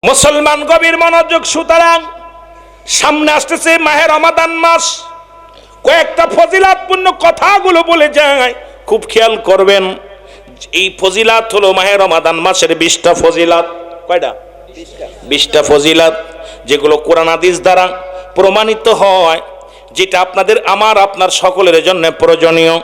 মুসলমান গভীর মনোযোগ। সুতরাং সামনে আসতেছে মাহে রমাদান মাস, কয়েকটা ফজিলাতপূর্ণ কথাগুলো বলে যায়, খুব খেয়াল করবেন। এই ফজিলাত হলো মাহে রমাদান মাসের 20টা ফজিলাত। কয়টা? 20টা ফজিলাত, যেগুলো কোরআন হাদিস দ্বারা প্রমাণিত হয়, যেটা আপনাদের আমার আপনার সকলের জন্য প্রয়োজনীয়।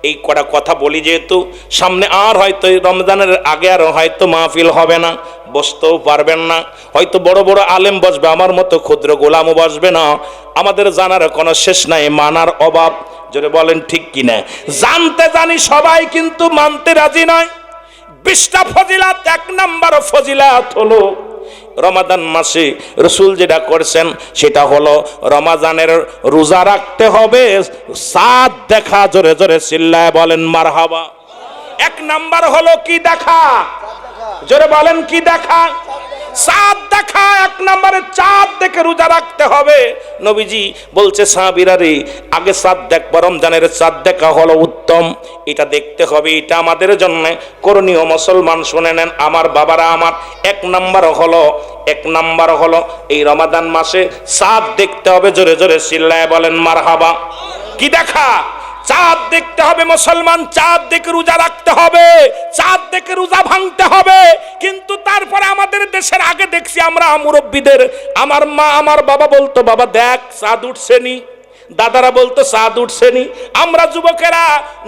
এই কটা কথা বলি, যেহেতু সামনে আর হয়তো রমজানের আগে আর হয়তো মাহফিল হবে না, বসতেও পারবেন না, হয়তো বড় বড় আলেম বসবে, আমার মতো ক্ষুদ্র গোলামও বসবে না। আমাদের জানার কোনো শেষ নাই, মানার অভাব। যদি বলেন ঠিক কিনা? জানতে জানি সবাই, কিন্তু মানতে রাজি নয়। 20টা ফজিলাত, 1 নম্বর ফজিলাত হলো রমাদান মাসে রসুল যেটা করছেন সেটা হলো রমাজানের রোজা রাখতে হবে, চাঁদ দেখা। জোরে জোরে চিল্লায় বলেন মারহাবা। 1 নম্বর হলো কি দেখা? জোরে বলেন কি দেখা? চাঁদ দেখা। 1 নম্বরে চাঁদ দেখে রোজা রাখতে হবে। নবীজি বলছে, সাহাবীরা রে, আগে চাঁদ দেখবা, রমজানের চাঁদ দেখা হলো উত্তম, এটা দেখতে হবে, এটা আমাদের জন্য করণীয়। মুসলমান শুনে নেন আমার বাবারা আমার, 1 নম্বর হলো এই রমাদান মাসে চাঁদ দেখতে হবে। জোরে জোরে চিল্লায় বলেন মারহাবা। কি দেখা? চাঁদ দেখতে হবে। মুসলমান চাঁদ দেখে রোজা রাখতে হবে, চাঁদ দেখে রোজা ভাঙতে হবে। কিন্তু তারপরে আমাদের দেশের আগে দেখছি আমরা মুরব্বীদের, আমার মা আমার বাবা বলতো, বাবা দেখ চাঁদ উঠছেনি, দাদারা বলতো চাঁদ উঠছেনি। আমরা যুবকেরা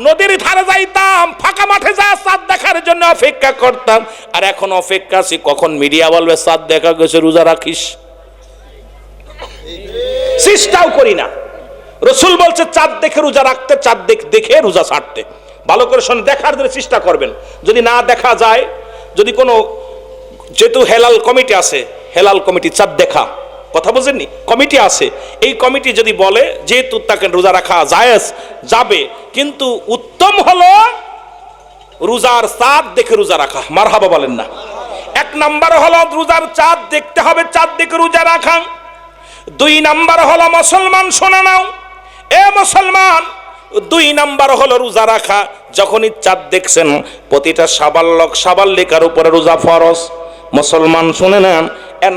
নদীর ধারে যাইতাম, ফাঁকা মাঠে যা চাঁদ দেখার জন্য অপেক্ষা করতাম। আর এখন অপেক্ষা আছি কখন মিডিয়া বলবে চাঁদ দেখা গেছে, রোজা রাখিস। চেষ্টাও করি না। রসুল বলছে চাঁদ দেখে রোজা রাখতে, চাঁদ দেখে রোজা ছাড়তে। ভালো করে শোন, দেখার জন্য চেষ্টা করবেন। যদি না দেখা যায়, যদি কোনো, যেহেতু হেলাল কমিটি আছে, হেলাল কমিটি চাঁদ দেখা, কথা বুঝেননি, কমিটি আছে, এই কমিটি যদি বলে যেহেতু তাকে রোজা রাখা জায়েজ যাবে, কিন্তু উত্তম হলো রোজার চাঁদ দেখে রোজা রাখা। মারহাবা বলেন না। 1 নম্বর হলো রোজার চাঁদ দেখতে হবে, চাঁদ দেখে রোজা রাখা। 2 নম্বর হলো, মুসলমান শোনা নাও, এ মুসলমান, 2 নম্বর হলো রোজা রাখা। যখনই চাঁদ দেখছেন, প্রতিটা সাবালক সাবালিকার উপরে রোজা ফরজ। মুসলমান শুনে নেন,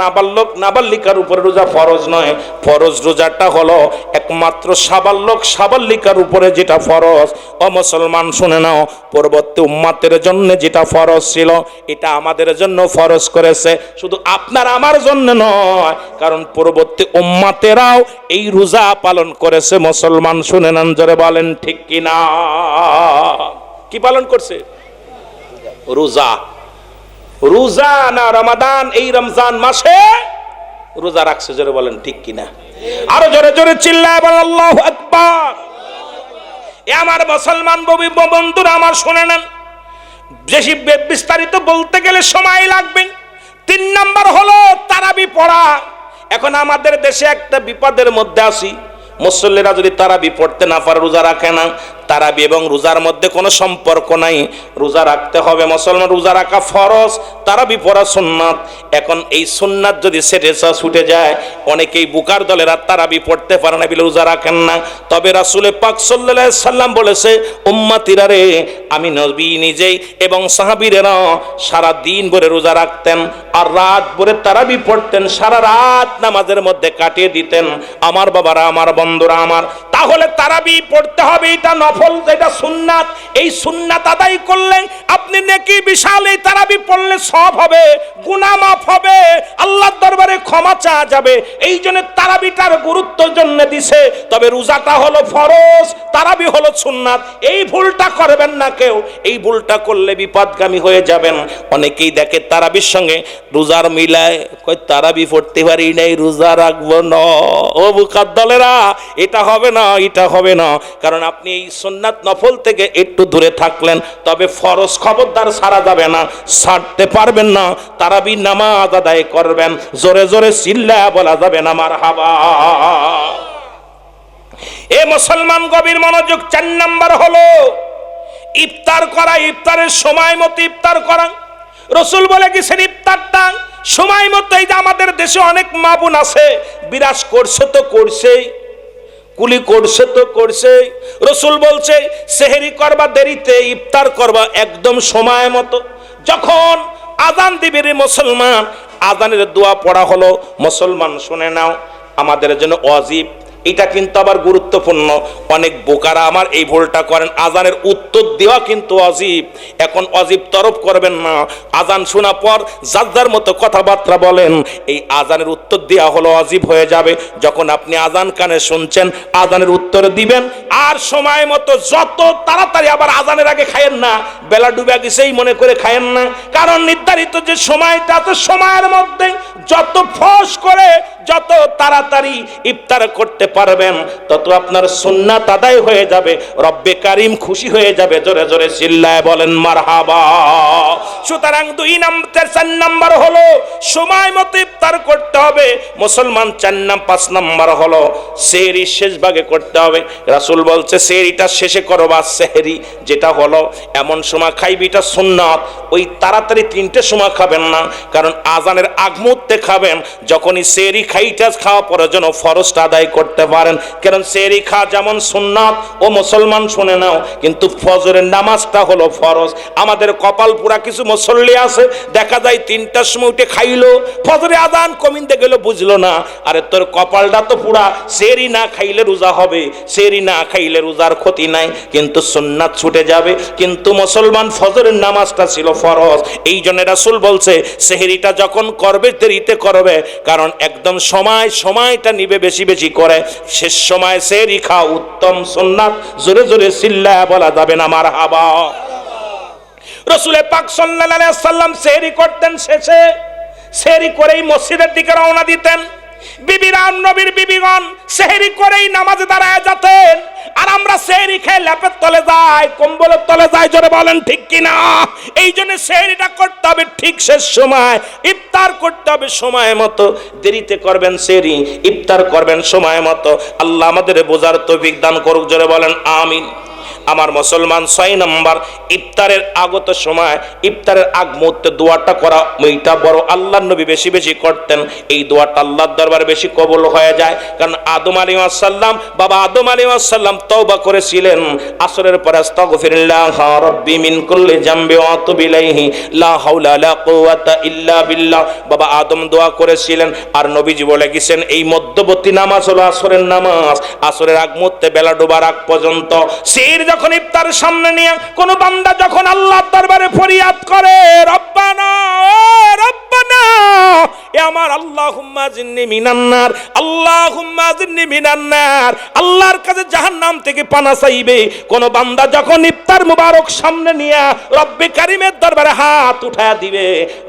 নাবালক নাবালিকার উপরে রোজা ফরজ নয়। ফরজ রোজাটা হলো একমাত্র সাবালক সাবালিকার উপরে যেটা ফরজ। ও মুসলমান শুনে নাও, পরবর্তী উম্মাতের জন্য যেটা ফরজ ছিল, এটা আমাদের জন্য ফরজ করেছে, শুধু আপনার আমার জন্য নয়, কারণ পরবর্তী উম্মাতেরাও এই রোজা পালন করেছে। মুসলমান শুনে নেন, জোরে বলেন ঠিক কিনা? কি পালন করছে? রোজা। রোজা না রমাদান, এই রমজান মাসে রোজা রাখছে। জোরে বলেন ঠিক কিনা? আরো জোরে জোরে চিল্লায় বলেন আল্লাহু আকবার। এ আমার মুসলমান বন্ধুরা আমার শুনে নেন, বেশি বিস্তারিত বলতে গেলে সময় লাগবে। 3 নম্বর হলো তারাবি পড়া। এখন আমাদের দেশে একটা বিপদের মধ্যে আছি, মুসল্লিরা যদি তারাবি পড়তে না পারে রোজা রাখে না। তারাবি এবং রোজার মধ্যে কোনো সম্পর্ক নাই, রোজা রাখতে হবে। মুসলমান রোজা রাখা ফরজ, তারাবি পড়া সুন্নাত। এখন এই সুন্নাত যদি ছুটে যায়, অনেকেই বুকার দলেরা তারাবি পড়তে পারে না বলে রোজা রাখেন না। তবে রাসূল পাক সাল্লাল্লাহু আলাইহি সাল্লাম বলেছে, উম্মতিরা রে, আমি নবী নিজেই এবং সাহাবীরা সারা দিন ভরে রোজা রাখতেন আর রাত ভরে তারাবি পড়তেন, সারা রাত নামাজের মধ্যে কাটিয়ে দিতেন। আমার বাবারা আমার বন্ধুরা আমার, তাহলে তারাবি পড়তে হবে, এটা নফল, এটা সুন্নাত। এই সুন্নাত আদায় করলে আপনি নেকি বিশাল, এই তারাবি পড়লে সব হবে, গুনাহ মাফ হবে, আল্লাহর দরবারে ক্ষমা চাওয়া যাবে। এই জন্য তারাবিটার গুরুত্ব জন্য দিছে। তবে রোজাটা হলো ফরজ, তারাবি হলো সুন্নাত। এই ভুলটা করবেন না কেউ, এই ভুলটা করলে বিপদগামী হয়ে যাবেন। অনেকেই দেখে তারাবির সঙ্গে রোজার মিলায়, কই তারাবি পড়তে পারি নাই, রোজা রাখবো না। ও বুকার দলেরা, এটা হবে না, এটা হবে না। কারণ আপনি এই সুন্নাত নফল থেকে একটু দূরে থাকলেন, তবে ফরজ খবরদার ছাড়া যাবে না, ছাড়তে পারবেন না। তারাবি নামাজ আদায় করবেন, জোরে জোরে চিল্লায়া বলা যাবে না মারহাবা। এ মুসলমান গভীর মনোযোগ। 4 নম্বর হলো ইফতার করা, ইফতারের সময় মতো ইফতার করা। রসুল বলে গেছেন ইফতারটা সময় মতো। এই যে আমাদের দেশে অনেক মা বোন আছে, বিরাজ করছে তো করছেই, কুলি করছে তো করছে। রসুল বলছে সেহরি করবা দেরিতে, ইফতার করবা একদম সময় মতো। যখন আযান দিবে রে মুসলমান, আজানের দোয়া পড়া হলো, মুসলমান শুনে নাও, আমাদের জন্য ওয়াজিব। এটা কিন্তু আবার গুরুত্বপূর্ণ। অনেক বোকারা আমার এই ভুলটা করেন, আজানের উত্তর দেওয়া কিন্তু ওয়াজিব। এখন ওয়াজিব তরফ করবেন না, আজান শোনা পর যার যার মতো কথাবার্তা বলেন, এই আজানের উত্তর দেওয়া হলো ওয়াজিব হয়ে যাবে। যখন আপনি আজান কানে শুনছেন, আজানের উত্তর দিবেন, আর সময় মতো যত তাড়াতাড়ি, আবার আজানের আগে খায়েন না, বেলা ডুবে গেছেই মনে করে খায়েন না, কারণ নির্ধারিত যে সময়টা আছে, সময়ের মধ্যে যত ফস করে যত তাড়াতাড়ি ইফতার করতে পারবেন, তত আপনার সুন্নাত আদায় হয়ে যাবে, রব্বে কারিম খুশি হয়ে যাবে। জোরে জোরে চিল্লায় বলেন মারহাবা। সুতরাং 4 নাম্বার হলো সময় মতো ইফতার করতে হবে মুসলমান। 5 নাম্বার হলো সেহরি শেষ ভাগে করতে হবে। রাসূল বলছে সেহরিটা শেষে করবা, সেহরি যেটা হলো এমন সময় খাইবি, এটা সুন্নাত। ওই তাড়াতাড়ি 3টের সময় খাবেন না, কারণ আজানের আগ মুহূর্তে খাবেন। যখনই সেহরি খাওয়া পরে যেন ফরজটা আদায় করতে পারেন, কারণ সেহরি খাওয়া যেমন সুন্নাত ও মুসলমান শুনে নাও, কিন্তু ফজরের নামাজটা হলো ফরজ। আমাদের কপাল পুরা কিছু মুসল্লি আছে, দেখা যায় 3টার সময় উঠে খাইলো, ফজরে আজান কমিনতে গেল বুঝলো না। আরে তোর কপালটা তো পুরা, সেহরি না খাইলে রোজা হবে, সেহরি না খাইলে রোজার ক্ষতি নাই, কিন্তু সুন্নাত ছুটে যাবে। কিন্তু মুসলমান ফজরের নামাজটা ছিল ফরজ। এই জন্য রাসূল বলছে সেহরিটা যখন করবে দেরিতে করবে, কারণ একদম সময়টা নিবে বেশি বেশি করে, শেষ সময় সেহরি খাওয়া উত্তম সুন্নাত। জোরে জোরে চিল্লায়া বলা যাবে না মারহাবা। রাসূল পাক সাল্লাল্লাহু আলাইহি ওয়াসাল্লাম সেহরি করতেন, শেষে সেহরি করেই মসজিদের দিকে রওনা দিতেন। বিবিরা, নবীর বিবিগণ সেহরি করেই নামাজে দাঁড়ায় যেতেন, আর আমরা সেহরি খেয়ে ল্যাপের তলে যাই, কম্বলের তলে যাই। জোরে বলেন ঠিক কিনা? এই জন্য সেহরিটা করতে হবে ঠিক শেষ সময়, ইফতার করতে হবে সময় মতো। দেরিতে করবেন সেহরি, ইফতার করবেন সময় মতো। আল্লাহ আমাদের বোঝার তৌফিক দান করুক। জোরে বলেন আমিন। আমার মুসলমান 6 নাম্বার, ইফতারের আগত সময়, ইফতারের আগ মুহূর্তে দোয়াটা করা, এইটা বড় আল্লাহর নবী বেশি বেশি করতেন। এই দোয়াটা আল্লাহর দরবারে বেশি কবুল হয়ে যায়, কারণ আদম আলাইহিস সালাম, বাবা আদম আলাইহিস সালাম তওবা করেছিলেন আসরের পর, আস্তাগফিরুল্লাহ রাব্বি মিন কুল্লি জামবি ওয়া আতুবু ইলাইহি লা হাওলা লা কুওয়াতা ইল্লা বিল্লাহ। বাবা আদম দোয়া করেছিলেন, আর নবীজি বলে গেছেন এই মধ্যবর্তী নামাজ হলো আসরের নামাজ। আসরের আগ মুহূর্তে বেলা ডোবার আগ পর্যন্ত যখন ইফতারের সামনে নিয়ে কোন বান্দা যখন আল্লাহর দরবারে ফরিয়াদ করে, রব্বানা ও রব্বানা, এ আমার আল্লাহুম্মা জিন্নি মিনান নার, আল্লাহুম্মা জিন্নি মিনান নার, আল্লাহর কাছে জাহান্নাম থেকে পানা চাইবে। কোন বান্দা যখন ইফতার মুবারক সামনে নিয়ে রব্বে কারিমের দরবারে হাত উঠায়া দিবে,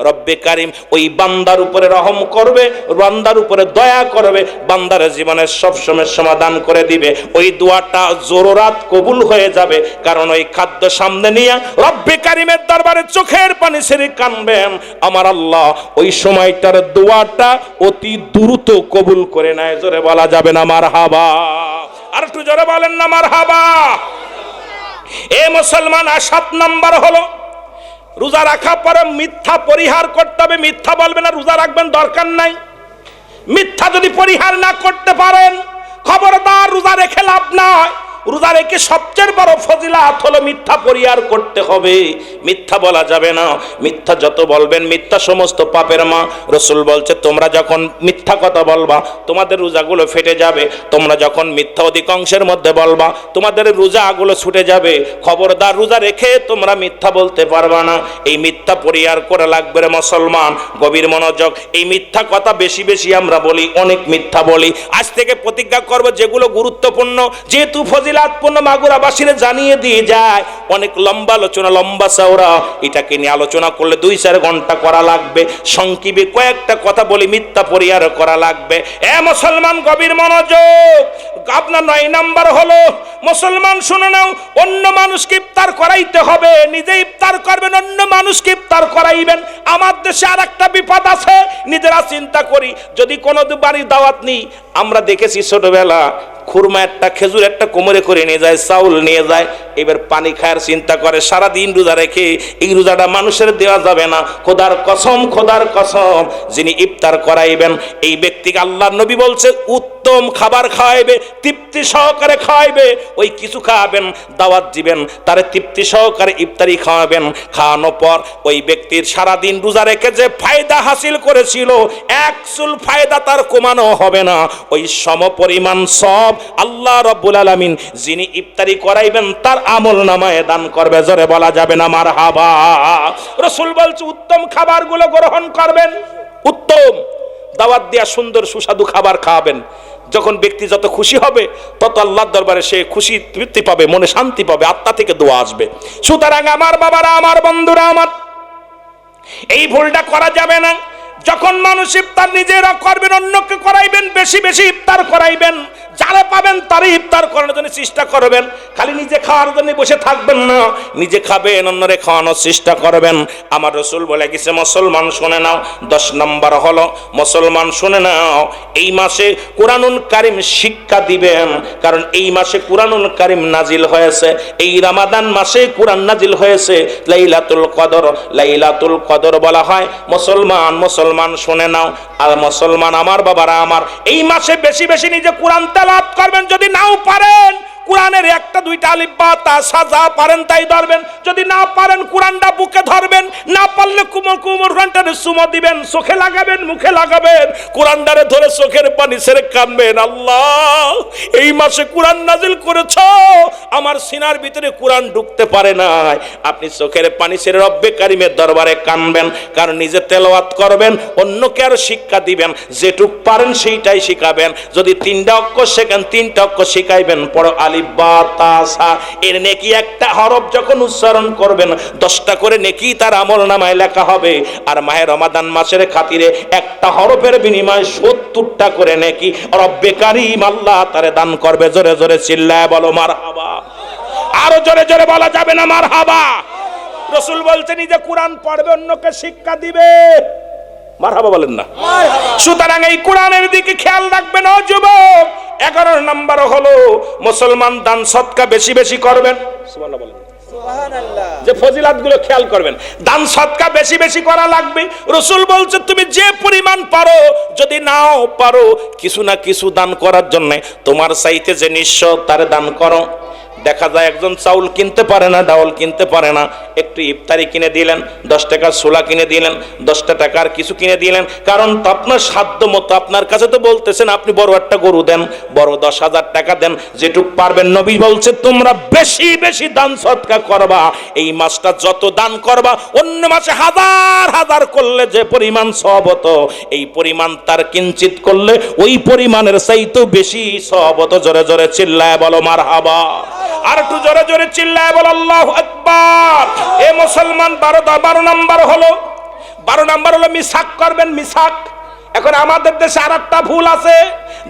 রব্বে কারিম ওই বান্দার উপরে রহম করবে, বান্দার উপরে দয়া করবে, বান্দার জীবনের সব সমস্যার সমাধান করে দিবে। ওই দোয়াটা জোরাত কবুল হয়ে যাবে, কারণ ওই খাদ্য সামনে নিয়ে রব্বে কারিমের দরবারে চোখের পানি ছেড়ে কানবেন। আমার আল্লাহ ওই সময়টার দোয়াটা অতি দ্রুত কবুল করে নেয়। জোরে বলা যাবে না মারহাবা? আর একটু জোরে বলেন না মারহাবা। এ মুসলমান, 7 নাম্বার হলো রোজা রাখা পরে মিথ্যা পরিহার করতে হবে। মিথ্যা বলবেন না, রোজা রাখবেন দরকার নাই। মিথ্যা যদি পরিহার না করতে পারেন, খবরদার রোজা রেখে লাভ নয়। রোজা রেখে সবচেয়ে বড় ফজিলাত হলো মিথ্যা পরিহার করতে হবে। মিথ্যা বলা যাবে না। মিথ্যা যত বলবেন, মিথ্যা সমস্ত পাপের মা। রাসূল বলছে তোমরা যখন মিথ্যা কথা বলবা, তোমাদের রোজাগুলো ফেটে যাবে। তোমরা যখন মিথ্যা অধিকাংশের মধ্যে বলবা, তোমাদের রোজাগুলো ছুটে যাবে। খবরদার রোজা রেখে তোমরা মিথ্যা বলতে পারবা না। এই মিথ্যা পরিহার করে লাগবে রে মুসলমান। গভীর মনোযোগ। এই মিথ্যা কথা বেশি বেশি আমরা বলি, অনেক মিথ্যা বলি। আজ থেকে প্রতিজ্ঞা করব যেগুলো গুরুত্বপূর্ণ, যেহেতু ফজিলাতপূর্ণ, মাগুরাবাসীরা জানিয়ে দিয়ে যায়। অনেক লম্বা আলোচনা, লম্বা চওড়া, এটাকে নিয়ে আলোচনা করলে 2-4 ঘন্টা করা লাগবে। সংক্ষেপে কয়েকটা কথা বলি, মিথ্যা পরিহার করা লাগবে। এ মুসলমান, গভীর মনোযোগ। আপনার 9 নাম্বার হলো মুসলমান শুনে নাও, অন্য মানুষকে ইফতার করাইতে হবে। নিজে ইফতার করবেন, অন্য মানুষকে ইফতার করাইবেন। আমার দেশে আর একটা বিপদ আছে, নিজেরা চিন্তা করি। যদি কোনো বাড়ির দাওয়াত নিই, আমরা দেখেছি ছোটবেলা খুরমা একটা, খেজুর একটা কোমরে করে নিয়ে যায়, চাউল নিয়ে যায়, এবার পানি খায়ার চিন্তা করে। সারাদিন রোজা রেখে এই রোজাটা মানুষের দেওয়া যাবে না। খোদার কসম, খোদার কসম, যিনি ইফতার করাইবেন এই ব্যক্তিকে আল্লাহর নবী বলছে উত্তম খাবার খাওয়াইবে, তৃপ্তি সহকারে খাওয়াইবে। ওই কিছু খাওয়াবেন, দাওয়াত দিবেন, তারে তৃপ্তি সহকারে ইফতারি খাওয়াবেন। খাওয়ানোর পর ওই ব্যক্তির সারাদিন রোজা রেখে যে ফায়দা হাসিল করেছিল, এক চুল ফায়দা তার কমানো হবে না। ওই সমপরিমাণ সব আল্লাহ রাব্বুল আলামিন যিনি ইফতারি করাইবেন তার আমল নামায় দান করবে। জোরে বলা যাবে না মারহাবা। রাসূল বলছে উত্তম খাবারগুলো গ্রহণ করবেন, উত্তম দাওয়াত দিয়া সুন্দর সুস্বাদু খাবার খাওয়াবেন। যখন ব্যক্তি যত খুশি হবে তত আল্লাহর দরবারে সে খুশি তৃপ্তি পাবে, মনে শান্তি পাবে, আত্মা থেকে দোয়া আসবে। সুতরাং আমার বাবারা, আমার বন্ধুরা, আমার এই ভুলটা করা যাবে না। যখন মানুষ ইফতার নিজেরা করবেন, অন্যকে করাইবেন, বেশি বেশি ইফতার করাইবেন। যারা পাবেন তারই ইফতার করানোর জন্য চেষ্টা করবেন। খালি নিজে খাওয়ার জন্য বসে থাকবেন না, নিজে খাবেন, অন্যরে খাওয়ানোর চেষ্টা করবেন। আমার রাসূল বলে গেছে, মুসলমান শুনে নাও, 10 নম্বর হলো মুসলমান শুনে নাও, এই মাসে কুরআনুল কারীম শিক্ষা দিবেন। কারণ এই মাসে কুরআনুল কারীম নাজিল হয়েছে, এই রমাদান মাসে কুরআন নাজিল হয়েছে। লাইলাতুল কদর, লাইলাতুল কদর বলা হয়। মুসলমান শুনে নাও। আর মুসলমান আমার বাবারা, আমার এই মাসে বেশি বেশি নিজে কোরআন তেলাওয়াত করবেন। যদি নাও পারেন কোরআনের একটা দুইটা আলিফ বা তা সাজা পারেন তাই ধরবেন। যদি না পারেন কোরআনটা বুকে ধরবেন, না পারলে কোরআনটারে চুমো দিবেন, চোখে লাগাবেন, মুখে লাগাবেন, কোরআনটারে ধরে চোখের পানি ছেড়ে কাঁদবেন, আল্লাহ এই মাসে কোরআন নাজিল করেছ, আমার সিনার ভিতরে কোরআন ঢুকতে পারে নাই। আপনি চোখের পানি ছেড়ে রব্বে কারিমের দরবারে কাঁদবেন। কারণ নিজে তেলাওয়াত করবেন, অন্যকে আরো শিক্ষা দিবেন। যেটুক পারেন সেইটাই শিখাবেন। যদি 3টা অক্ষর শেখেন 3টা অক্ষর শিখাইবেন। পড়ো আলিফ বা তা সা, এর নেকি একটা হরফ যখন উচ্চারণ করবেন 10টা করে নেকি তার আমলনামায় লেখা হবে। আর মাহে রমাদান মাসের খাতিরে একটা হরফের বিনিময়ে 70টা করে নেকি রব্বে কারীম আল্লাহ তারে দান করবে। জোরে জোরে চিল্লায় বলো মারহাবা। আরো জোরে জোরে বলা যাবে না মারহাবা। রাসূল বলছেন নিজে কোরআন পড়বে, অন্যকে শিক্ষা দিবে। মারহাবা বলেন না। সুতরাং এই কোরআনের দিকে খেয়াল রাখবেন ও যুবক। 11 নম্বর হলো মুসলমান দান সদকা বেশি বেশি করবেন। সুবহানাল্লাহ বলেন। সুবহানাল্লাহ। যে ফজিলাতগুলো খেয়াল করবেন, দান সদকা বেশি বেশি করা লাগবে। রাসূল বলছে তুমি যে পরিমাণ পারো, যদি নাও পারো কিছু না কিছু দান করার জন্য তোমার চাইতে যে নিঃস্ব তারে দান করো। দেখা যায় একজন চাউল কিনতে পারে না, ডাউল কিনতে পারে না, একটু ইফতারি কিনে দিলেন, 10 টাকার ছোলা কিনে দিলেন, 10টা টাকার কিছু কিনে দিলেন। কারণ তো আপনার সাধ্য মতো, আপনার কাছে তো বলতেছেন আপনি বড় একটা গরু দেন, বড় 10,000 টাকা দেন, যেটুক পারবেন। নবী বলছে তোমরা বেশি বেশি দান সদকা করবা। এই মাসটা যত দান করবা, অন্য মাসে হাজার হাজার করলে যে পরিমাণ সওয়াব হতো, এই পরিমাণ তার কিঞ্চিত করলে ওই পরিমাণের চাইতেও বেশি সওয়াব হতো। জোরে জোরে চিল্লায় বলো মারহাবা। আর একটু জোরে জোরে চিল্লায় বল আল্লাহু আকবার। এ মুসলমান 12 নম্বর হলো মিসাক করবেন। মিসাক এখন আমাদের দেশে আরেকটা ভুল আছে।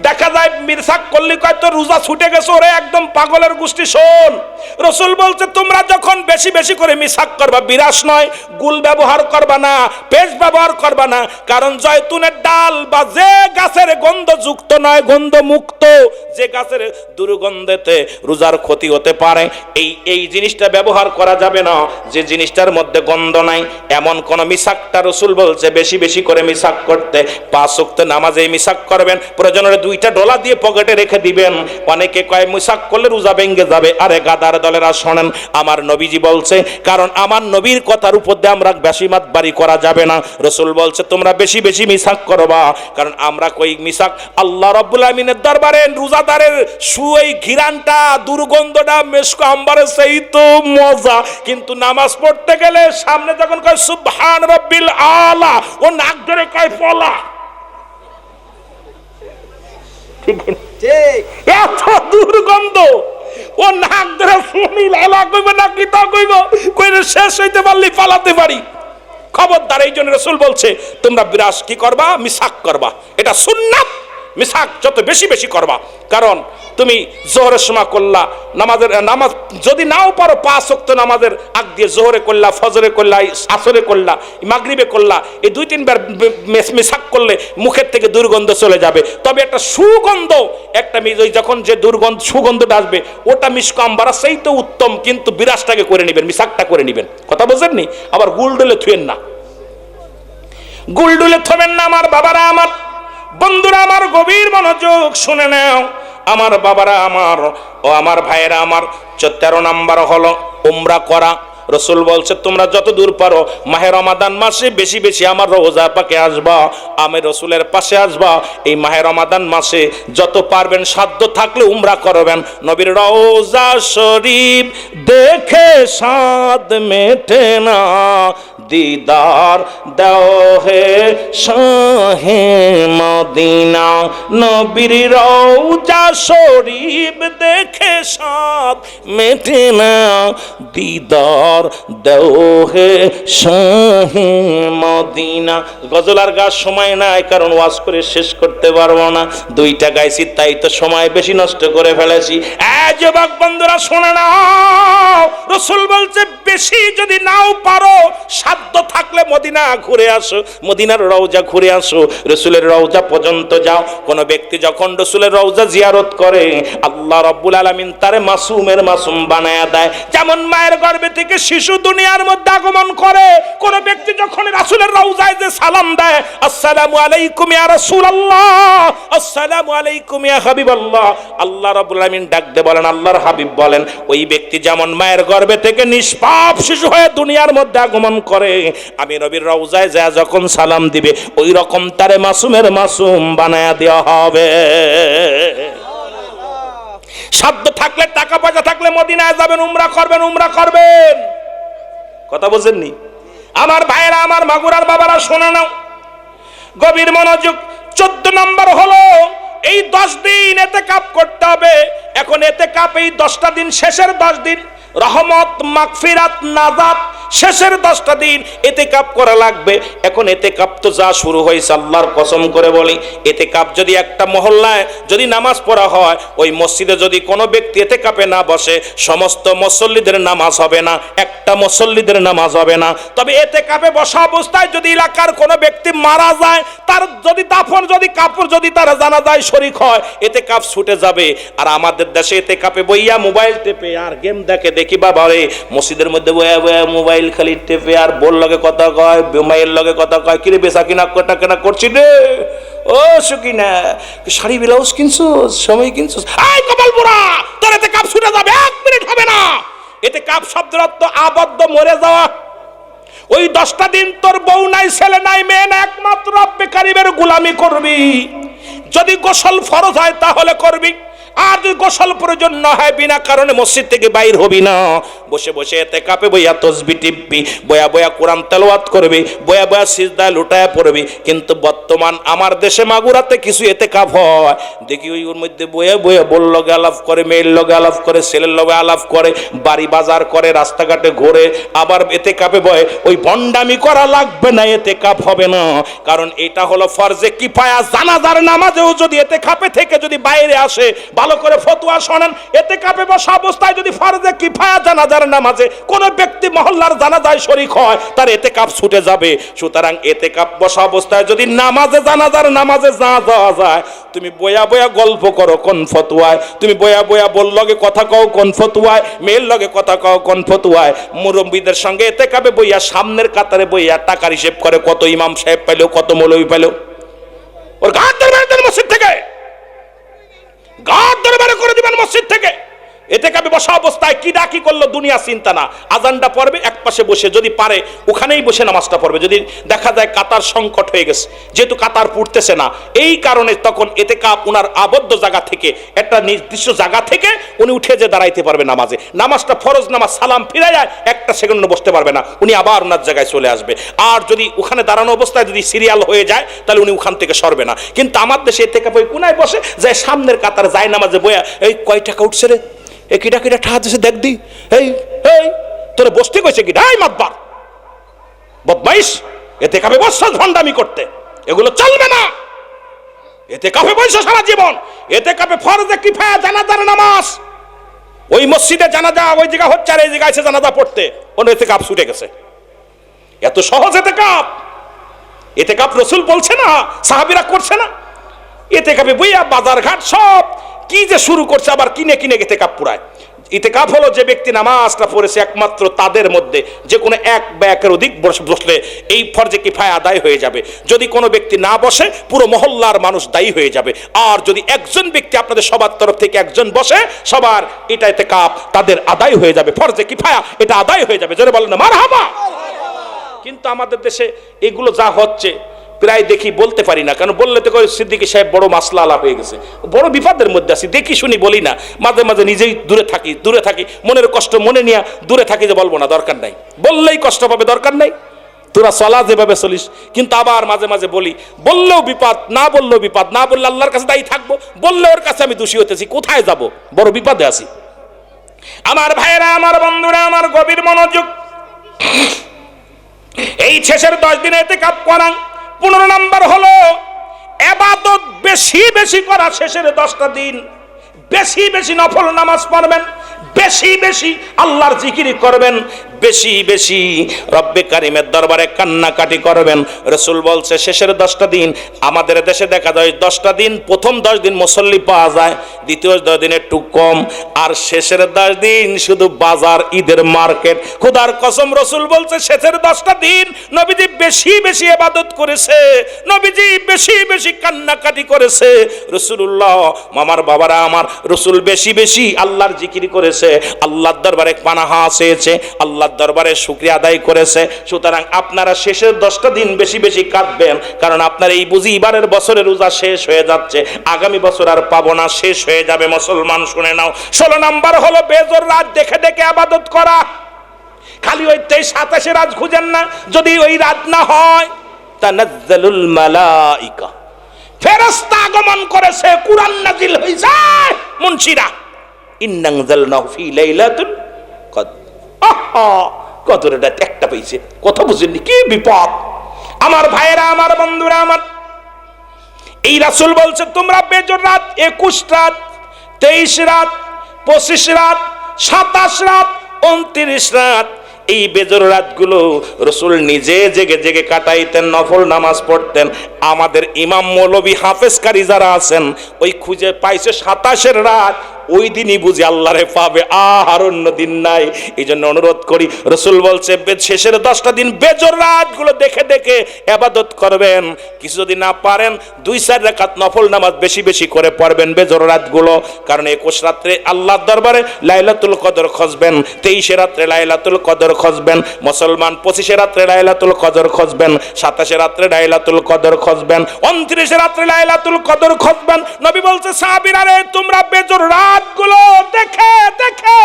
দেখা যায় মিসাক করলে কয় তো রোজা ছুটে গেছে, ওরে একদম পাগলের গোষ্ঠী। শোন, রাসূল বলছে তোমরা যখন বেশি বেশি করে মিসাক করবা, বিরাস নয়, গুল ব্যবহার করবা না, পেস্ট ব্যবহার করবা না। কারণ জয়তুনের ডাল বা যে গাছের গন্ধ যুক্ত নয়, গন্ধ মুক্ত, যে গাছের দুর্গন্ধেতে রোজার ক্ষতি হতে পারে, এই জিনিসটা ব্যবহার করা যাবে না। যে জিনিসটার মধ্যে গন্ধ নাই এমন কোন মিসাকটা রাসূল বলছে বেশি বেশি করে মিসাক করতে। 5 ওয়াক্ত নামাজে মিসাক করবেন, প্রয়োজনে 2টা ডলা দিয়ে পকেটে রেখে দিবেন। অনেকে কয় মিসাক করলে রোজা ভেঙে যাবে। আরে গাদার দলেরা শোনেন, আমার নবীজি বলছে, কারণ আমার নবীর কথার উপর দিয়ে আমরা বেশিমাত বাড়ি করা যাবে না। রাসূল বলছে তোমরা বেশি বেশি মিসাক করবা। কারণ আমরা কই মিসাক আল্লাহ রাব্বুল আমিনের দরবারে রোজাদারের সুই ঘিরানটা, দুর্গন্ধটা মেশক আম্বারের সেই তো মজা। কিন্তু নামাজ পড়তে গেলে সামনে যখন কয় সুবহান রাব্বিল আলা, ও নাক ধরে কয় পলা। ঠিক এত দুর্গন্ধ, ও নাক ধরে শুনি লালা কইব না কি তা কইব, কইলে শেষ হইতে পারলি পালাতে পারি। খবরদার, এই জন্য রাসূল বলছে তোমরা বিরাস কি করবা, মিসাক করবা। এটা সুন্নাত। মিসাক যত বেশি বেশি করবা। কারণ তুমি জোহরের সময় করলা, নামাজ যদি নাও পারো 5 ওয়াক্ত নামাজের আগ দিয়ে জোহরে করলা, ফজরে করলা, আসরে করলা, মাগরিবে করলা, এই 2-3 বার মিসাক করলে মুখের থেকে দুর্গন্ধ চলে যাবে। তবে একটা সুগন্ধ, একটা যখন যে সুগন্ধটা আসবে ওটা মিশক আম্বারা সেই তো উত্তম। কিন্তু বিরাসটাকে করে নেবেন, মিসাকটা করে নেবেন। কথা বুঝেননি? আবার গুল ডলে থুয়েন না, গুল ডলে থবেন না আমার বাবারা। আমার বন্ধুরা আমার গভীর মনোযোগ শুনে নাও, আমার বাবারা আমার ও আমার ভাইয়েরা আমার, 13 নাম্বার হলো উমরা করা। রসুল বলছে তোমরা যত দূর পারো মাহে রমাদান মাসে বেশি বেশি আমার রোজা পাকে আসবা, আমি রসুলের পাশে আসবা। এই মাহে রমাদান মাসে যত পারবেন সাধ্য থাকলে উমরা করবেন। নবীর রওজা শরীফ দেখে সাদ মেটে না, দিদার দাও হে শাহে মদিনা। নবীর রওজা শরীফ দেখে সাদ মেটে না, দিদার দাও হে শাহে মদিনা। গজল আর গাছ সময় নাই, কারণ ওয়াজ করে শেষ করতে পারবো না, 2টা গাইছি তাই তো সময় বেশি নষ্ট করে ফেলেছি। যুবক বন্ধুরা শোনে নাও, রসুল বলছে বেশি যদি নাও পারো সাধ্য থাকলে মদিনা ঘুরে আসো, মদিনার রওজা ঘুরে আসো, রসুলের রওজা পর্যন্ত যাও। কোন ব্যক্তি যখন রসুলের রওজা জিয়ারত করে আল্লাহ রাব্বুল আলামিন তারে মাসুমের মাসুম বানায়া দেয়। যেমন মায়ের গর্ভে থেকে শিশু দুনিয়ার মধ্যে আগমন করে, কোন ব্যক্তি যখন রাসূলের রওজায় যে সালাম দেয়, আসসালামু আলাইকুম ইয়া রাসূলুল্লাহ, আসসালামু আলাইকুম ইয়া হাবিবাল্লাহ, আল্লাহ রাব্বুল আলামিন ডাক দিয়ে বলেন, আল্লাহর হাবিব বলেন, ওই ব্যক্তি যেমন মায়ের গর্ভে থেকে নিষ্পাপ শিশু হয়ে দুনিয়ার মধ্যে আগমন করে, আমি নবীর রওজায় যা যখন সালাম দিবে ওই রকম তারে মাসুমের মাসুম বানায়া দেওয়া হবে। সাধ্য থাকলে, টাকা পয়সা থাকলে মদিনায় যাবেন, উমরা করবেন, উমরা করবেন। কথা বুঝেননি আমার ভাইয়েরা, আমার মাগুরার বাবারা শোনা নাও, গভীর মনোযোগ। 14 নম্বর হলো এই 10 দিন ইতিকাফ করতে হবে। এখন ইতিকাফ এই 10টা দিন, শেষের 10 দিন রহমত, মাগফিরাত, নাজাত, শেষের 10টা দিন ইতিকাফ করা লাগবে। এখন ইতিকাফ তো যা শুরু হয়েছে, আল্লাহর কসম করে বলি, ইতিকাফ যদি একটা মহল্লায় যদি নামাজ পড়া হয়, ওই মসজিদে যদি কোনো ব্যক্তি ইতিকাফে না বসে, সমস্ত মুসল্লিদের নামাজ হবে না, একটা মুসল্লিদের নামাজ হবে না। তবে ইতিকাফে বসা অবস্থায় যদি এলাকার কোনো ব্যক্তি মারা যায়, তার যদি দাফন, যদি কাপড় যদি তার জানাজায় শরীক হয়, ইতিকাফ ছুটে যাবে। আর আমাদের দেশে ইতিকাফে বইয়া মোবাইল টেপে আর গেম দেখে, দেখি বাবা রে মসজিদের মধ্যে বইয়া বইয়া মোবাইল খালি টেপে আর বোর লগে কথা কয়, মায়ের লগে কথা কয়, কিরে বেচা কিনা কটা কেনা করছি রে, ও সুকিনা শাড়ি ব্লাউজ কিনছো, সময় কিনছো, আই কপাল পোড়া, তোর এতে কাপ ছুটে যাবে, 1 মিনিট হবে না। এতে কাপ শব্দের অর্থ আবদ্ধ, মরে যাওয়া। ওই 10টা দিন তোর বউ নাই, ছেলে নাই, মেয়ে নাই, একমাত্র রব্বে কারিমের গোলামি করবি। যদি গোসল ফরজ হয় তাহলে করবি, আর যদি গোসল প্রয়োজন না হয় বিনা কারণে মসজিদ থেকে বাইর হবি না। বসে বসে ইতিকাফে বইয়া তসবিহ টিপবি, বয়া বয়া কোরআন তেলাওয়াত করবি, বয়া বয়া সিজদায় লুটায় পড়বি। কিন্তু বর্তমান আমার দেশে মাগুরাতে কিছু ইতিকাফ হয়, দেখি ওর মধ্যে বয়া বয়া বোর লগে আলাপ করে, মেয়ের লগে আলাপ করে, ছেলের লগে আলাপ করে, বাড়ি বাজার করে, রাস্তাঘাটে ঘোরে, আবার ইতিকাফে বয়। ওই ভণ্ডামি করা লাগবে না, ইতিকাফ হবে না। কারণ এটা হলো ফরজে কিফায়া। জানাজার নামাজেও যদি ইতিকাফে থেকে যদি বাইরে আসে, ভালো করে ফতোয়া শোনেন, ইতিকাফে বসা অবস্থায় যদি ফরজে কিফায়া জানাজার নামাজে কোন ব্যক্তি মহল্লার জানাজায় শরীক হয়, তার ইতিকাফ ছুটে যাবে। সুতরাং ইতিকাফ বসা অবস্থায় যদি নামাজে, জানাজার নামাজে যা যাওয়া যায়, তুমি বয়া বয়া গল্প করো কোন ফতোয়ায়, তুমি বয়া বয়া বল লগে কথা কও কোন ফতোয়ায়, মেয়ের লগে কথা কও কোন ফতোয়ায়। মুরব্বীদের সঙ্গে ইতিকাফে বইয়া সামনের কাতারে বইয়া টাকার হিসেব করে, কত ইমাম সাহেব পাইলো, কত মৌলভী পাইলো। ওর গাঁট ধরে মসজিদ থেকে, গাঁট ধরে বের করে দিবেন মসজিদ থেকে। ইতিকাফে বসা অবস্থায় কি ডাকি করলো দুনিয়া চিন্তা না, আজানটা পড়বে এক পাশে বসে, যদি পারে ওখানেই বসে নামাজটা পড়বে। যদি দেখা যায় কাতার সংকট হয়ে গেছে, যেহেতু কাতার পড়তেছে না, এই কারণে তখন ইতিকাফ উনার আবদ্ধ জায়গা থেকে, একটা নির্দিষ্ট জায়গা থেকে উনি উঠে যে দাঁড়াইতে পারবে নামাজে। নামাজটা ফরজ নামাজ, সালাম ফিরাইয়া একটা সেকেন্ড বসতে পারবে না, উনি আবার ওনার জায়গায় চলে আসবে। আর যদি ওখানে দাঁড়ানো অবস্থায় যদি সিরিয়াল হয়ে যায়, তাহলে উনি ওখান থেকে সরবে না। কিন্তু আমার দেশে ইতিকাফ ওই কোনায় বসে যায়, সামনের কাতারে যায় নামাজে বইয়া, এই কয় টাকা উঠছে রে, এ কিটা কিটা ঠাহা দিছে দেখ দি, এই এই তোরে বসতে কইছে কি, ডাই মাতবার বদমাইশ। ইতিকাফে বসছ ভণ্ডামি করতে, এগুলো চলবে না। ইতিকাফে বসছ সারা জীবন। ইতিকাফে ফরজে কিফায়া জানাজার নামাজ, ওই মসজিদে জানাজা ওই জায়গা হচ্ছে, আর এই জায়গায় এসে জানাজা পড়তে ওর ইতিকাফ ছুটে গেছে। এত সহজ ইতিকাফ। ইতিকাফ রাসূল বলছে না, সাহাবীরা করছে না। ইতিকাফে বইয়া বাজার ঘাট সব কি যে শুরু করছে, আবার কিনে কিনে ইতিকাফ পুরায়। ইতিকাফ হলো যে ব্যক্তি নামাজটা পড়েছে একমাত্র তাদের মধ্যে যে কোনো এক বা একের অধিক বসলে এই ফরজে কিফায়া আদায় হয়ে যাবে। যদি কোনো ব্যক্তি না বসে পুরো মহল্লার মানুষ দায়ী হয়ে যাবে। আর যদি একজন ব্যক্তি আপনাদের সবার তরফ থেকে একজন বসে, সবার এটা ইতিকাফ তাদের আদায় হয়ে যাবে, ফরজে কিফায়া এটা আদায় হয়ে যাবে। জোরে বলেন না মারহাবা। কিন্তু আমাদের দেশে এগুলো যা হচ্ছে প্রায় দেখি বলতে পারি না, কারণ বললে তো সিদ্দিকী সাহেব বড় মাসলা আলাপ হয়ে গেছে, বড় বিপদের মধ্যে আছি, দেখি শুনি বলি না, মাঝে মাঝে নিজেই দূরে থাকি, মনের কষ্ট মনে নিয়ে দূরে থাকি, যে বলবো না, দরকার নাই, বললেই কষ্ট পাবে, দরকার নাই, তোরা চলা যেভাবে চলিস। কিন্তু আবার মাঝে মাঝে বলি, বললেও বিপদ, না বললেও বিপদ, না বললে আল্লাহর কাছে দায়ী থাকবো, বললে ওর কাছে আমি দোষী হতেছি, কোথায় যাব, বড় বিপদে আছি। আমার ভাইয়েরা, আমার বন্ধুরা, আমার গভীর মনোযোগ, এই শেষের 10 দিনে ইতিকাফ করা। 15 নম্বর হলো ইবাদত বেশি বেশি করা। শেষের 10টা দিন বেশি বেশি নফল নামাজ পড়বেন, বেশি বেশি আল্লাহর জিকির করবেন, বেশি বেশি রব্বে কারিমের দরবারে কান্নাকাটি করবেন। রাসূল বলছে শেষের 10টা দিন, আমাদের দেশে দেখা যায় 10টা দিন, প্রথম 10 দিন মুসল্লি পাওয়া যায়, দ্বিতীয় 10 দিন একটু কম, আর শেষের 10 দিন শুধু বাজার, ঈদের মার্কেট। খোদার কসম, রাসূল বলছে শেষের 10টা দিন নবীজি বেশি বেশি ইবাদত করেছে, নবীজি বেশি বেশি কান্নাকাটি করেছে। রাসূলুল্লাহ, মামার বাবারা আমার, রাসূল বেশি বেশি আল্লাহর জিকির করেছে, আল্লাহর দরবারে পানাহা চেয়েছে, আল্লাহর দরবারে শুকরিয়া আদায় করেছে। সুতরাং আপনারা শেষের 10টা দিন বেশি বেশি কাঁদবেন, কারণ আপনার এই বুঝি এবারের বছরের রোজা শেষ হয়ে যাচ্ছে, আগামী বছর আর পাবো না, শেষ হয়ে যাবে। মুসলমান শুনে নাও। 16 নম্বর হলো বেজোর রাত দেখে দেখে ইবাদত করা। খালি ওই 23-27 রাত খুঁজেন না, যদি ওই রাত না হয়, তানাজ্জালুল মালাইকা, ফেরেশতা আগমন করেছে, কুরআন নাজিল হইছে, মুনশিরা ইন্নানজালনাহু ফি লাইলাতুল কদর। কদরটা একটা পেয়েছে, কথা বুঝেননি, কি বিপদ। আমার ভাইয়েরা, আমার বন্ধুরা আমার, এই রাসূল বলছে তোমরা বেজোর রাত 21 রাত, 23 রাত, 25 রাত, 27 রাত, 29 রাত, এই বেজোর রাতগুলো রাসূল নিজে জেগে জেগে কাটাইতেন, নফল নামাজ পড়তেন। আমাদের ইমাম মৌলভী হাফেজকারী যারা আছেন, ওই খুঁজে পাইছে 27-এর রাত, ওই দিনই বুঝি আল্লাহরে পাবে, আর অন্য দিন নাই। এই জন্য অনুরোধ করি, রাসূল বলছে শেষের 10টা দিন বেজোর রাতগুলো দেখে দেখে ইবাদত করবেন। কিছু যদি না পারেন 2-4 রাকাত নফল নামাজ বেশি বেশি করে পড়বেন বেজোর রাতগুলো, কারণ 21 রাত্রে আল্লাহর দরবারে লাইলাতুল কদর খুঁজবেন, 23 রাত্রে লাইলাতুল কদর খুঁজবেন মুসলমান, 25 রাত্রে লাইলাতুল কদর খুঁজবেন, 27 রাত্রে লাইলাতুল কদর খুঁজবেন, 29 রাত্রে লাইলাতুল কদর খুঁজবেন। নবী বলছে সাহাবীরা রে, তোমরা বেজোর রাতগুলো দেখে দেখে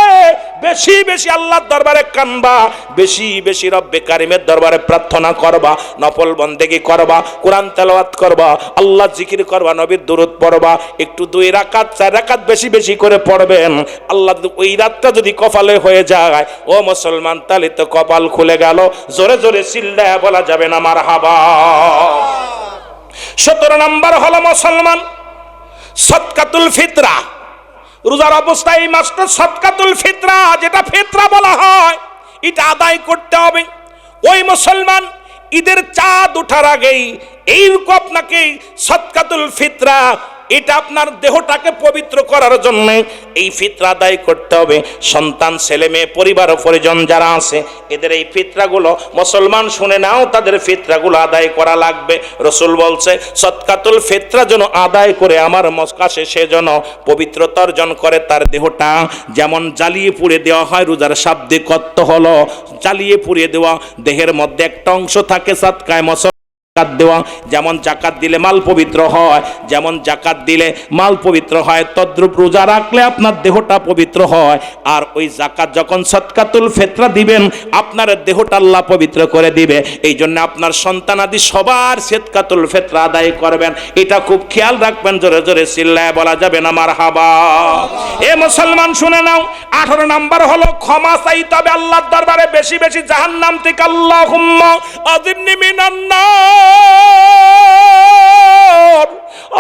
বেশি বেশি আল্লাহর দরবারে কানবা, বেশি বেশি রব্বে কারিমের দরবারে প্রার্থনা করবা, নফল বন্দেগী করবা, কোরআন তেলাওয়াত করবা, আল্লাহ জিকির করবা, নবীর দুরূদ পড়বা, একটু 2 রাকাত 4 রাকাত বেশি বেশি করে পড়বেন। আল্লাহ ওই রাতটা যদি কপালে হয়ে যায়, ও মুসলমান, তাহলে তো কপাল খুলে গেল। জোরে জোরে চিল্লায়া বলা যাবে না মারহাবা। 17 নম্বর হলো মুসলমান সদকাতুল ফিতরা। রোজার অবস্থায় এই মাসটা সদকাতুল ফিতরা, যেটা ফিতরা বলা হয়, এটা আদায় করতে হবে। ওই মুসলমান ঈদের চাঁদ ওঠার আগেই এইরকম আপনাকে সদকাতুল ফিতরা, এটা আপনার দেহটাকে পবিত্র করার জন্য এই ফিতরা আদায় করতে হবে। সন্তান, ছেলে মেয়ে, পরিবার ও পরিজন যারা আছে, এদের এই ফিতরাগুলো মুসলমান শুনে নাও, তাদের ফিতরাগুলো আদায় করা লাগবে। রাসূল বলছে সদকাতুল ফিতরা যেন আদায় করে আমার কাছে সে যেন পবিত্রতা অর্জন করে, তার দেহটা যেমন জ্বালিয়ে পুড়িয়ে দেওয়া হয়। রোজার শাব্দিক অর্থ হলো জ্বালিয়ে পুড়িয়ে দেওয়া। দেহের মধ্যে একটা অংশ থাকে সাদকায়ে দেওয়া, যেমন জাকাত দিলে মাল পবিত্র হয়, যেমন জাকাত দিলে মাল পবিত্র হয়, তদ্রূপ রোজা রাখলে আপনার দেহটা পবিত্র হয়। আর ওই জাকাত যখন সদকাতুল ফিতরা দিবেন, আপনার দেহটা আল্লাহ পবিত্র করে দিবে। এই জন্য আপনার সন্তানাদি সবার সদকাতুল ফিতরা আদায় করবেন, এটা খুব খেয়াল রাখবেন। জোরে জোরে চিল্লায় বলা যাবে না মারহাবা। এ মুসলমান শুনে নাও। 18 নম্বর হলো ক্ষমা চাইতে হবে আল্লাহর দরবারে বেশি বেশি জাহান্নাম থেকে। আল্লাহুম্মা আজিরনি মিনান নার,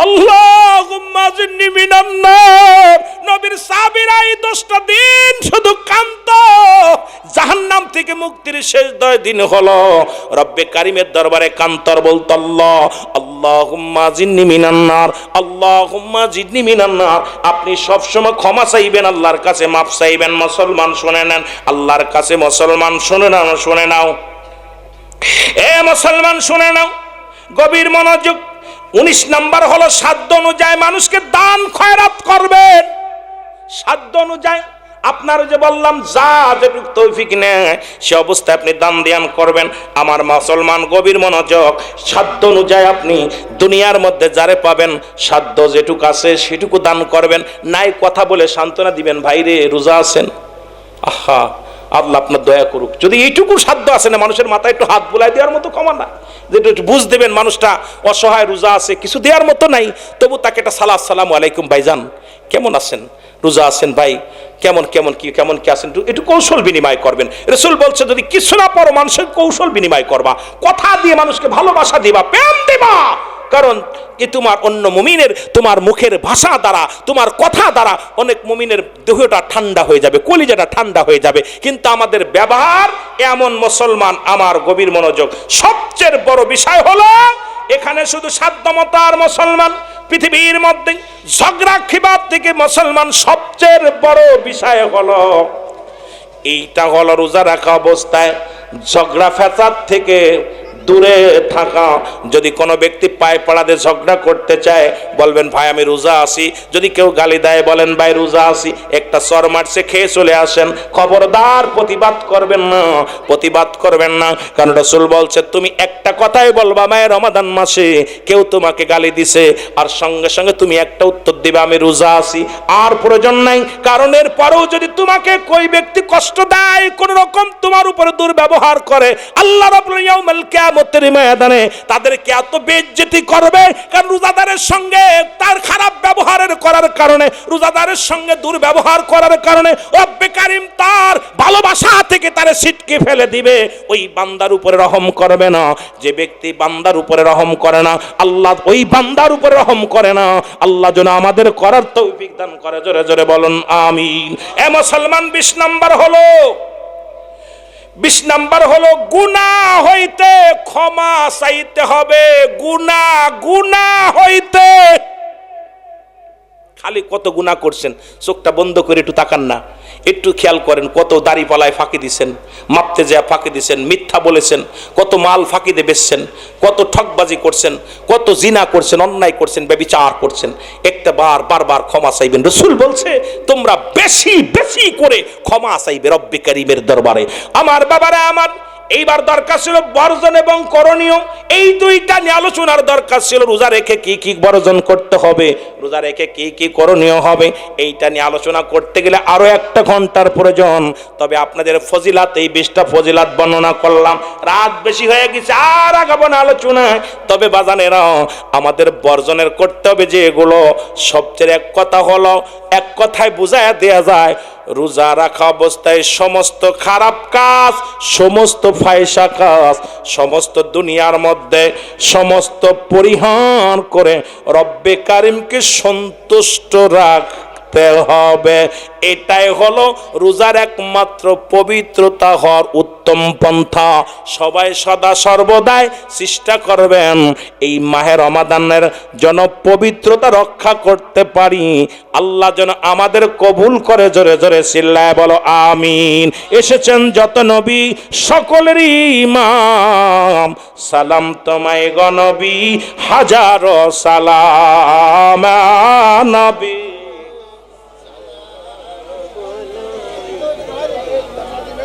আল্লাহুম্মা আজিরনি মিনান নার। নবীর সাহাবীরা এই 10টা দিন শুধু কাঁদতো। জাহান্নাম থেকে মুক্তির শেষ 10 দিন হলো রব্বে কারিমের দরবারে কান্তর বলতো আল্লাহ আল্লাহ আল্লাহুম্মা জিন্নি মিনান নার, আল্লাহুম্মা জিন্নি মিনান নার। আপনি সবসময় ক্ষমা চাইবেন, আল্লাহর কাছে মাফ চাইবেন। মুসলমান শুনে নেন, আল্লাহর কাছে মুসলমান শুনে নাও, এ মুসলমান শুনে নাও, গভীর মনোযোগ। 19 নাম্বার হলো সাধ্য অনুযায়ী মানুষকে দান খয়রাত করবেন। সাধ্য অনুযায়ী আপনার যে বললাম যা যেটুকু তৌফিক নেয় সে অবস্থায় আপনি দান ধ্যান করবেন। আমার মুসলমান গভীর মনোযোগ, সাধ্য অনুযায়ী আপনি দুনিয়ার মধ্যে যারে পাবেন সাধ্য যেটুকু আছে সেটুকু দান করবেন। নাই কথা বলে সান্ত্বনা দিবেন, ভাইরে রোজা আছেন, আহা আল্লাহ আপনার দয়া করুক। যদি এইটুকু সাধ্য আছে না, মানুষের মাথায় একটু হাত বুলাই দেওয়ার মতো ক্ষমা না, যেটা একটু বুঝ দেবেন মানুষটা অসহায় রোজা আছে, কিছু দেওয়ার মতো নাই, তবু তাকে একটা আসসালামু আলাইকুম ভাইজান, কেমন আছেন, রোজা আছেন ভাই, কেমন কি আছেন, একটু কৌশল বিনিময় করবেন। রাসূল বলছে যদি কিছু না পারো মানুষের কৌশল বিনিময় করবা, কথা দিয়ে মানুষকে ভালোবাসা দিবা, প্রেম দিবা। কারণ কি তোমার অন্য মুমিনের তোমার মুখের ভাষা দ্বারা, তোমার কথা দ্বারা অনেক মুমিনের দেহটা ঠান্ডা হয়ে যাবে, কলিজাটা ঠান্ডা হয়ে যাবে। কিন্তু আমাদের ব্যবহার এমন, মুসলমান আমার গভীর মনোযোগ, সবচেয়ে বড় বিষয় হলো এখানে শুধু সাধ্যমতার মুসলমান, পৃথিবীর মধ্যে ঝগড়া খিবাব থেকে মুসলমান সবচেয়ে বড় বিষয় হলো এইটা হলো রোজা রাখা অবস্থায় ঝগড়া ফ্যাসাদ থেকে দূরে থাকা। যদি কোনো ব্যক্তি পায়ে পাড়াতে ঝগড়া করতে চায় বলবেন ভাই আমি রোজা আছি, যদি কেউ গালি দেয় বলেন ভাই রোজা আছি, একটা চর মারছে খেয়ে চলে আসেন, খবরদার প্রতিবাদ করবেন না। কারণ রাসূল বলছে তুমি একটা কথাই বলবা মায়ে রমাদান মাসে কেউ তোমাকে গালি দিছে আর সঙ্গে সঙ্গে তুমি একটা উত্তর দিবে আমি রোজা আছি, আর প্রয়োজন নাই। কারণ এর পরেও যদি তোমাকে কই ব্যক্তি কষ্ট দেয়, কোন রকম তোমার উপরে দুর্ব্যবহার করে, আল্লাহ রাব্বুল ইয়াউমুল কিয়ামতের ময়দানে তাদেরকে এত বেইজ্জতি করবে। কারণ রোজাদারের সঙ্গে তার খারাপ ব্যবহারের করার কারণে, রোজাদারের সঙ্গে দুর্ব্যবহার করার কারণে রব্বে কারীম তার ভালোবাসা থেকে তারে ছিটকে ফেলে দিবে। ওই বান্দার উপরে রহম করবে না। যে ব্যক্তি বান্দার উপরে রহম করে না, আল্লাহ ওই বান্দার উপরে রহম করে না। আল্লাহ যেন আমাদের করার তৌফিক দান করে, জোরে জোরে বলুন আমিন। এ মুসলমান 20 নাম্বার হলো গুনাহ হইতে ক্ষমা চাইতে হবে। গুনাহ হইতে, খালি কত গুনাহ করছেন, চোখটা বন্ধ করে একটু তাকান না, একটু খেয়াল করেন কত দাড়ি পালায় ফাঁকি দিছেন, মাপতে যা ফাঁকি দিছেন, মিথ্যা বলেছেন, কত মাল ফাঁকি দিয়ে বেচছেন, কত ঠকবাজি করছেন, কত জিনা করছেন, অন্যায় করছেন, ব্যভিচার করছেন। একটা বারবার ক্ষমা চাইবেন। রাসূল বলছে তোমরা বেশি করে ক্ষমা চাইবে রব্বে কারীমের দরবারে। আমার বাবারা আমার, এইবার দরকার ছিল বর্জন এবং করণীয়, এই দুইটা নিয়ে আলোচনার দরকার ছিল। রোজা রেখে কি বর্জন করতে হবে, রোজা রেখে কি করণীয় হবে, এইটা নিয়ে আলোচনা করতে গেলে আরো 1 ঘন্টার প্রয়োজন। তবে আপনাদের ফজিলাত, এই 20টা ফজিলাত বর্ণনা করলাম, রাত বেশি হয়ে গেছে, আর আগাবো না আলোচনায়। তবে বাজানেরা আমাদের বর্জনের করতে হবে যে এগুলো, সবচেয়ে এক কথা হলো, এক কথায় বুঝাইয়া দেয়া যায় রোজা রাখা অবস্থায় সমস্ত খারাপ কাজ, সমস্ত ফায়সা কাজ, সমস্ত দুনিয়ার মধ্যে সমস্ত পরিহার করে রব্বে কারীমকে সন্তুষ্ট রাখতে হবে। এটাই হলো রোজার একমাত্র পবিত্রতা হওয়ার উত্তম পন্থা। সবাই সদা সর্বদাই চেষ্টা করবেন এই মাহে রমাদানের যেন পবিত্রতা রক্ষা করতে পারি। আল্লাহ যেন আমাদের কবুল করে, জোরে জোরে চিল্লায় বলো আমিন। এসেছেন যত নবী সকলেরই ইমাম, সালাম তোমায় গো নবী, হাজারো সালাম নবী।